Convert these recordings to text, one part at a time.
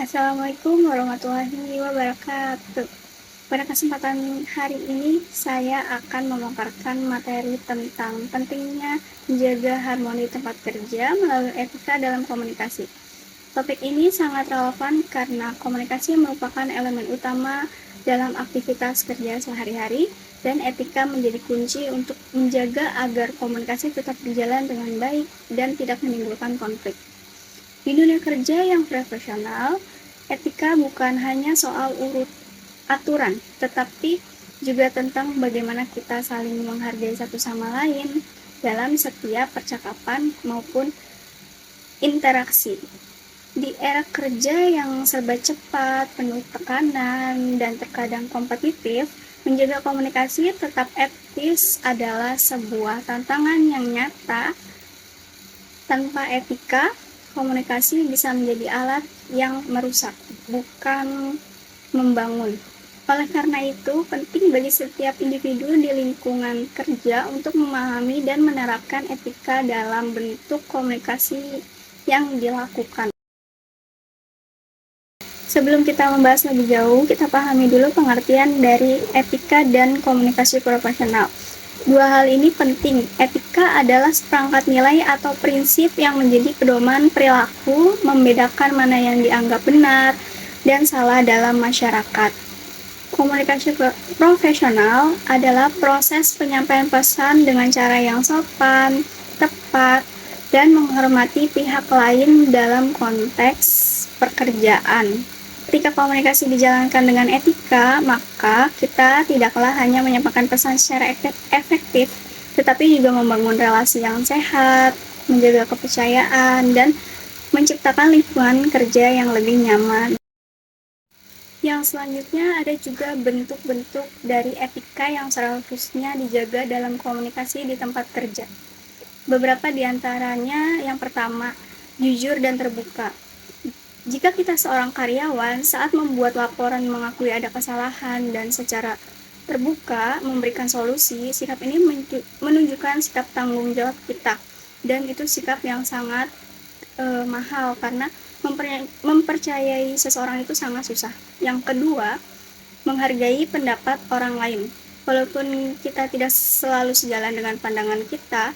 Assalamualaikum warahmatullahi wabarakatuh. Pada kesempatan hari ini, saya akan memaparkan materi tentang pentingnya menjaga harmoni tempat kerja melalui etika dalam komunikasi. Topik ini sangat relevan karena komunikasi merupakan elemen utama dalam aktivitas kerja sehari-hari dan etika menjadi kunci untuk menjaga agar komunikasi tetap berjalan dengan baik dan tidak menimbulkan konflik. Di dunia kerja yang profesional, etika bukan hanya soal aturan, tetapi juga tentang bagaimana kita saling menghargai satu sama lain dalam setiap percakapan maupun interaksi. Di era kerja yang serba cepat, penuh tekanan, dan terkadang kompetitif, menjaga komunikasi tetap etis adalah sebuah tantangan yang nyata. Tanpa etika, komunikasi bisa menjadi alat yang merusak, bukan membangun. Oleh karena itu, penting bagi setiap individu di lingkungan kerja untuk memahami dan menerapkan etika dalam bentuk komunikasi yang dilakukan. Sebelum kita membahas lebih jauh, kita pahami dulu pengertian dari etika dan komunikasi profesional. Dua hal ini penting. Etika adalah seperangkat nilai atau prinsip yang menjadi pedoman perilaku, membedakan mana yang dianggap benar dan salah dalam masyarakat. Komunikasi profesional adalah proses penyampaian pesan dengan cara yang sopan, tepat, dan menghormati pihak lain dalam konteks pekerjaan. Ketika komunikasi dijalankan dengan etika, maka kita tidaklah hanya menyampaikan pesan secara efektif, tetapi juga membangun relasi yang sehat, menjaga kepercayaan, dan menciptakan lingkungan kerja yang lebih nyaman. Yang selanjutnya ada juga bentuk-bentuk dari etika yang seharusnya dijaga dalam komunikasi di tempat kerja. Beberapa di antaranya, yang pertama, jujur dan terbuka. Jika kita seorang karyawan, saat membuat laporan mengakui ada kesalahan dan secara terbuka memberikan solusi, sikap ini menunjukkan sikap tanggung jawab kita. Dan itu sikap yang sangat mahal karena mempercayai seseorang itu sangat susah. Yang kedua, menghargai pendapat orang lain. Walaupun kita tidak selalu sejalan dengan pandangan kita,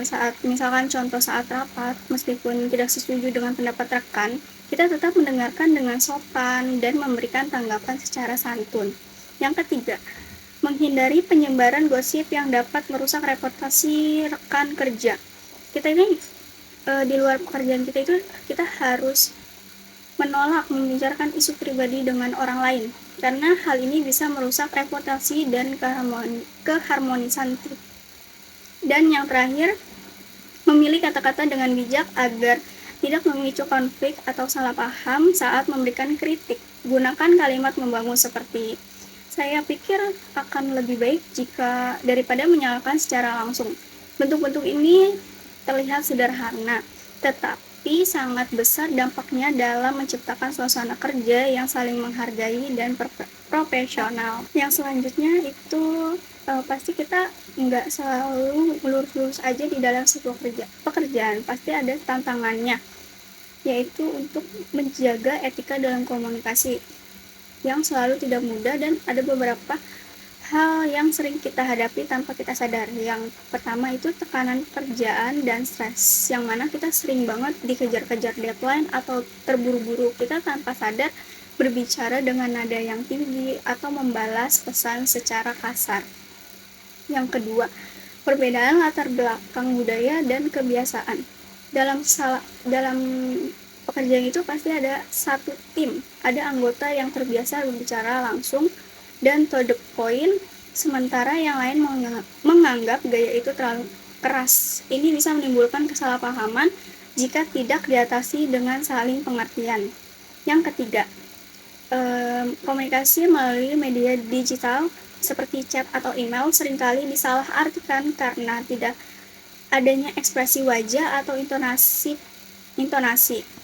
saat misalkan contoh saat rapat, meskipun tidak setuju dengan pendapat rekan, kita tetap mendengarkan dengan sopan dan memberikan tanggapan secara santun. Yang ketiga, menghindari penyebaran gosip yang dapat merusak reputasi rekan kerja. Kita ini di luar pekerjaan kita itu kita harus menolak membicarakan isu pribadi dengan orang lain, karena hal ini bisa merusak reputasi dan keharmonisan tim. Dan yang terakhir, memilih kata-kata dengan bijak agar tidak memicu konflik atau salah paham saat memberikan kritik. Gunakan kalimat membangun seperti, saya pikir akan lebih baik jika daripada menyalahkan secara langsung. Bentuk-bentuk ini terlihat sederhana, tetapi sangat besar dampaknya dalam menciptakan suasana kerja yang saling menghargai dan profesional. Yang selanjutnya itu pasti kita nggak selalu lurus-lurus aja di dalam sebuah pekerjaan, pasti ada tantangannya, yaitu untuk menjaga etika dalam komunikasi yang selalu tidak mudah dan ada beberapa hal yang sering kita hadapi tanpa kita sadar. Yang pertama itu tekanan pekerjaan dan stres, yang mana kita sering banget dikejar-kejar deadline atau terburu-buru, kita tanpa sadar berbicara dengan nada yang tinggi atau membalas pesan secara kasar. Yang kedua, perbedaan latar belakang budaya dan kebiasaan. Dalam pekerjaan itu pasti ada satu tim, ada anggota yang terbiasa berbicara langsung dan to the point, sementara yang lain menganggap gaya itu terlalu keras. Ini bisa menimbulkan kesalahpahaman jika tidak diatasi dengan saling pengertian. Yang ketiga, komunikasi melalui media digital seperti chat atau email seringkali disalahartikan karena tidak adanya ekspresi wajah atau intonasi.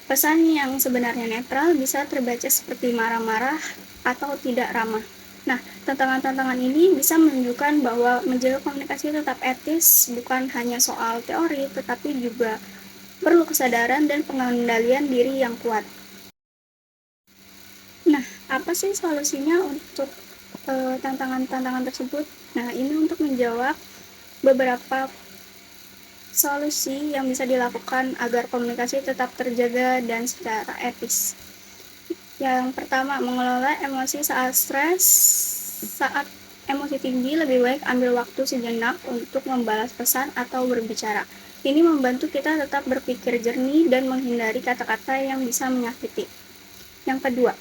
Pesan yang sebenarnya netral bisa terbaca seperti marah-marah atau tidak ramah. Nah, tantangan-tantangan ini bisa menunjukkan bahwa menjaga komunikasi tetap etis bukan hanya soal teori, tetapi juga perlu kesadaran dan pengendalian diri yang kuat. Apa sih solusinya untuk tantangan-tantangan tersebut? Nah, ini untuk menjawab beberapa solusi yang bisa dilakukan agar komunikasi tetap terjaga dan secara etis. Yang pertama, mengelola emosi saat stres. Saat emosi tinggi, lebih baik ambil waktu sejenak untuk membalas pesan atau berbicara. Ini membantu kita tetap berpikir jernih dan menghindari kata-kata yang bisa menyakiti. Yang kedua,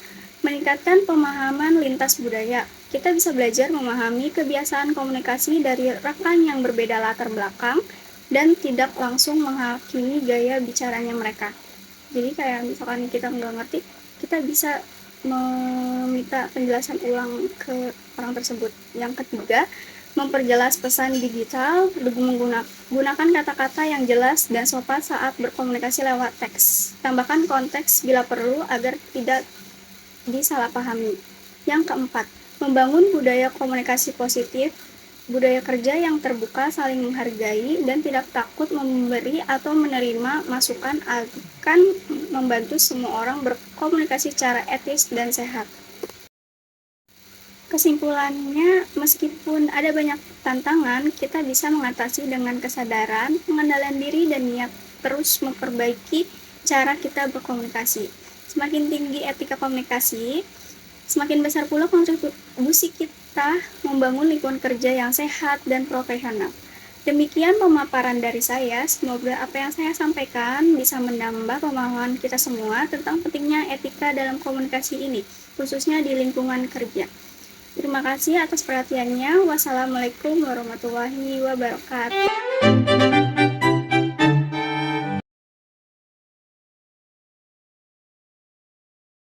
meningkatkan pemahaman lintas budaya. Kita bisa belajar memahami kebiasaan komunikasi dari rekan yang berbeda latar belakang dan tidak langsung menghakimi gaya bicaranya mereka. Jadi kayak misalkan kita nggak ngerti, kita bisa meminta penjelasan ulang ke orang tersebut. Yang ketiga, memperjelas pesan digital dengan menggunakan kata-kata yang jelas dan sopan saat berkomunikasi lewat teks. Tambahkan konteks bila perlu agar tidak disalahpahami. Yang keempat, membangun budaya komunikasi positif, budaya kerja yang terbuka, saling menghargai, dan tidak takut memberi atau menerima masukan akan membantu semua orang berkomunikasi secara etis dan sehat. Kesimpulannya, meskipun ada banyak tantangan, kita bisa mengatasi dengan kesadaran, pengendalian diri, dan niat terus memperbaiki cara kita berkomunikasi. Semakin tinggi etika komunikasi, semakin besar pula kontribusi kita membangun lingkungan kerja yang sehat dan profesional. Demikian pemaparan dari saya, semoga apa yang saya sampaikan bisa menambah pemahaman kita semua tentang pentingnya etika dalam komunikasi ini, khususnya di lingkungan kerja. Terima kasih atas perhatiannya. Wassalamualaikum warahmatullahi wabarakatuh.